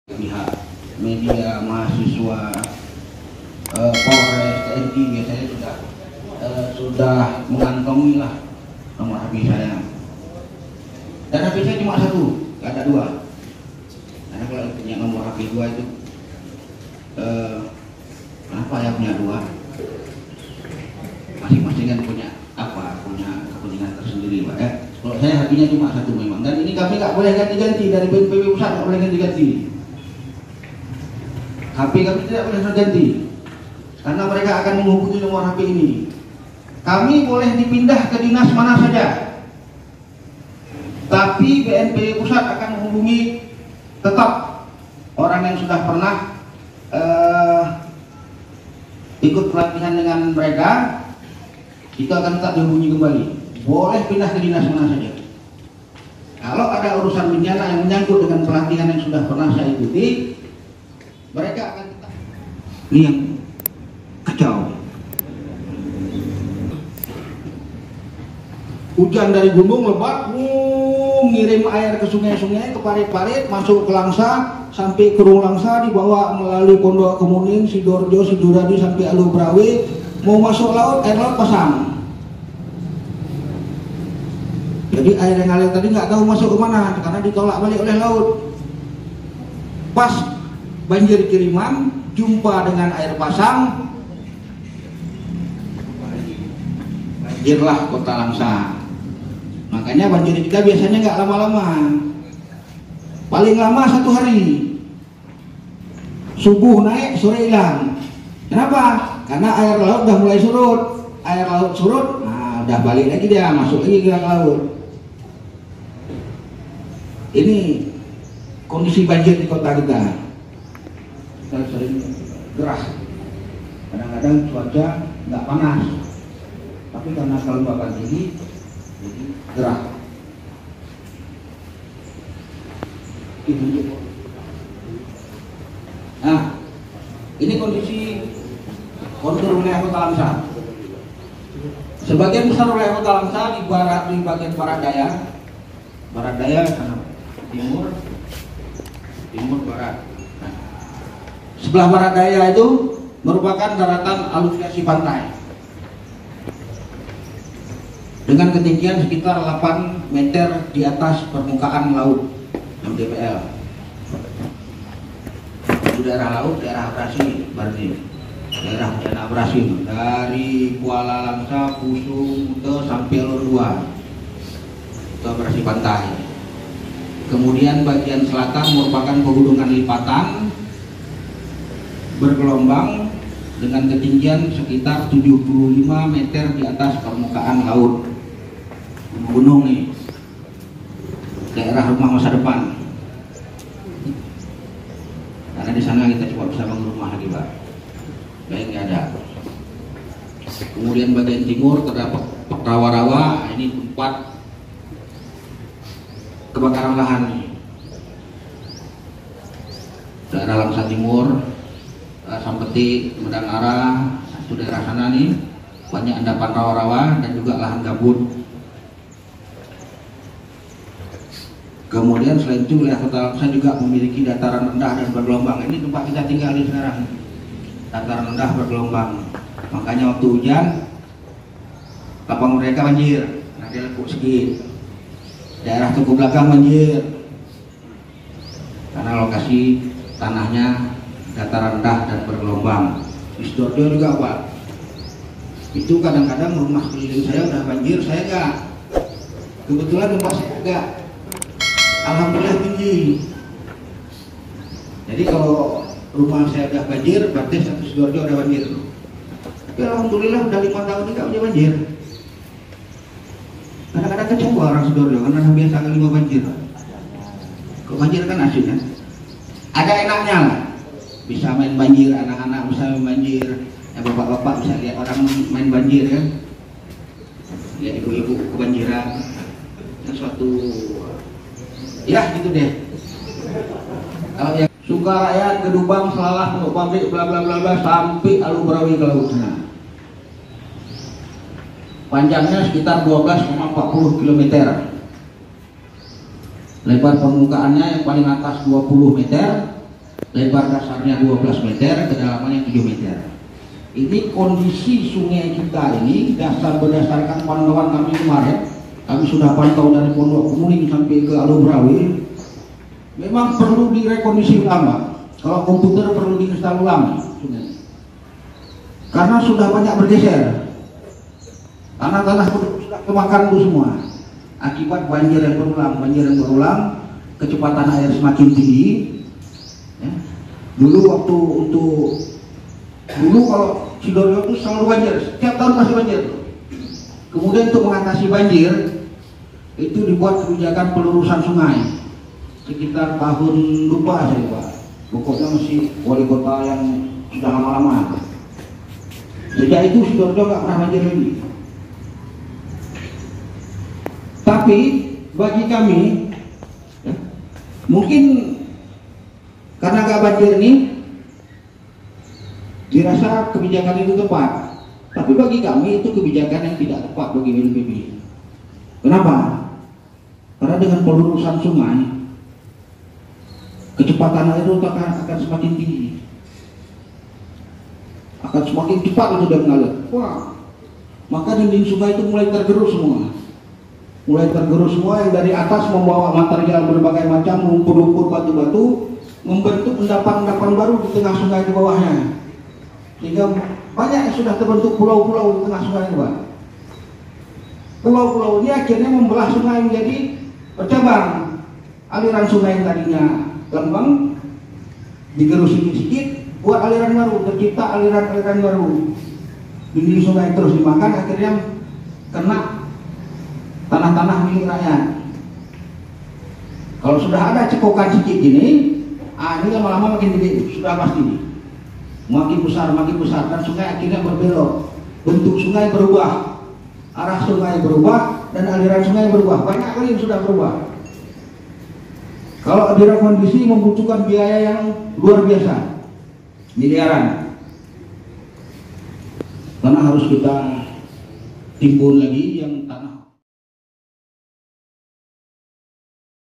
pihak media, mahasiswa, Polres, TNI biasanya sudah mengantongi lah nomor HP saya. Dan HP saya cuma satu, nggak ada dua. Karena kalau punya nomor HP dua itu, kenapa ya punya dua? Masing-masing kan punya apa? Punya kepentingan tersendiri, Pak. Ya. Kalau saya HP-nya cuma satu memang. Dan ini kami nggak boleh ganti-ganti dari BNPB pusat, nggak boleh ganti-ganti. HP kami tidak boleh terganti karena mereka akan menghubungi nomor HP ini. Kami boleh dipindah ke dinas mana saja, tapi BNPB pusat akan menghubungi tetap orang yang sudah pernah ikut pelatihan dengan mereka, itu akan tetap dihubungi kembali. Boleh pindah ke dinas mana saja. Kalau ada urusan bencana yang menyangkut dengan pelatihan yang sudah pernah saya ikuti, mereka akan tetap. Ini yang kacau. Hujan dari gunung lebat, ngirim air ke sungai-sungai, ke parit-parit, masuk ke Langsa, sampai ke Rung Langsa, dibawa melalui Pondok Kemuning, Sidoarjo, Sidoradi sampai Alu Brawe, mau masuk laut, air laut pasang. Jadi air yang ngalir tadi nggak tahu masuk ke mana karena ditolak balik oleh laut. Pas banjir kiriman jumpa dengan air pasang, banjirlah kota Langsa. Makanya banjir kita biasanya nggak lama-lama, paling lama 1 hari. Subuh naik, sore hilang. Kenapa? Karena air laut udah mulai surut. Air laut surut, nah udah balik lagi dia, masuk lagi ke laut. Ini kondisi banjir di kota kita. Kita sering gerah. Kadang-kadang cuaca nggak panas, tapi karena kelembaban tinggi, jadi gerah. Nah, ini kondisi kontur wilayah kota Langsa. Sebagian besar wilayah kota Langsa di bagian barat daya sana timur barat. Nah, sebelah barat daya itu merupakan daratan aluviasi pantai dengan ketinggian sekitar 8 meter di atas permukaan laut MDPL. Itu daerah laut, daerah abrasi, berarti daerah bencana abrasi dari Kuala Langsa, Pusung, sampai Londua, itu abrasi pantai. Kemudian bagian selatan merupakan pegunungan lipatan bergelombang dengan ketinggian sekitar 75 meter di atas permukaan laut. Gunung nih, daerah rumah masa depan. Karena di sana kita coba bisa bangun rumah lagi, Pak. Baik, nggak ada. Kemudian bagian timur terdapat rawa-rawa, ini tempat kebakaran lahan. Daerah Langsa Timur, Sampeti, Medang Arah, itu daerah sana nih banyak endapan rawa-rawa dan juga lahan gambut. Kemudian selain itu wilayah kota Langsa juga memiliki dataran rendah dan bergelombang. Ini tempat kita tinggal di sekarang, dataran rendah bergelombang. Makanya waktu hujan lapang mereka banjir, nah dia lekuk sedikit. Daerah Tugu Belakang banjir karena lokasi tanahnya dataran rendah dan bergelombang. Di Sidoarjo juga, Pak. Itu kadang-kadang rumah keliling saya udah banjir, saya enggak. Kebetulan rumah saya enggak. Alhamdulillah tinggi. Jadi kalau rumah saya udah banjir, berarti satu Sidoarjo udah banjir. Tapi alhamdulillah udah 5 tahun ini enggak punya banjir. Kadang-kadang kecewa orang Sidoarjo karena biasa kali banjir. Kok banjir kan asik kan? Ada enaknya lah. Bisa main banjir, anak-anak bisa main banjir, ya bapak-bapak bisa lihat orang main banjir kan? Lihat ibu-ibu kebanjiran. Sesuatu ya gitu deh. Kalau yang suka rakyat Kedubang selalah untuk pabrik bla bla bla bla sampai Alu Brawi ke laut sana. Panjangnya sekitar 12,40 km. Lebar permukaannya yang paling atas 20 meter, lebar dasarnya 12 meter, kedalamannya 7 meter. Ini kondisi sungai kita ini berdasarkan pantauan kami kemarin, kami sudah pantau dari Pondok Kemuning sampai ke Alubrawi, memang perlu direkondisi ulang. Kalau komputer perlu diinstal ulang sungai, karena sudah banyak bergeser, tanah-tanah sudah kemakan itu semua akibat banjir yang berulang, kecepatan air semakin tinggi. Ya. Dulu kalau Sidoarjo itu selalu banjir, setiap tahun pasti banjir. Kemudian untuk mengatasi banjir itu dibuat kebijakan pelurusan sungai sekitar tahun lupa saya Pak, pokoknya masih wali kota yang sudah lama-lama. Sejak itu Sidoarjo nggak pernah banjir lagi. Tapi bagi kami, ya, mungkin karena nggak banjir ini dirasa kebijakan itu tepat, tapi bagi kami itu kebijakan yang tidak tepat bagi BNPB. Kenapa? Karena dengan pelurusan sungai, kecepatan air itu akan semakin tinggi, akan semakin cepat itu dan mengalir. Wah, maka dinding sungai itu mulai tergerus semua, yang dari atas membawa material berbagai macam, lumpur-lumpur, batu-batu, membentuk endapan-endapan baru di tengah sungai di bawahnya, sehingga banyak yang sudah terbentuk pulau-pulau di tengah sungai itu Pak. Pulau-pulau ini akhirnya membelah sungai menjadi bercabang. Aliran sungai yang tadinya lembang digerus sedikit, buat aliran baru, tercipta aliran-aliran baru. Dinding sungai terus dimakan, akhirnya kena tanah-tanah milik rakyat. Kalau sudah ada cekokan sedikit gini, ini lama-lama makin gede, sudah pasti makin besar, dan sungai akhirnya berbelok, bentuk sungai berubah, arah sungai berubah, dan aliran sungai berubah. Banyak kali yang sudah berubah. Kalau direkondisi membutuhkan biaya yang luar biasa, miliaran, karena harus kita timbun lagi yang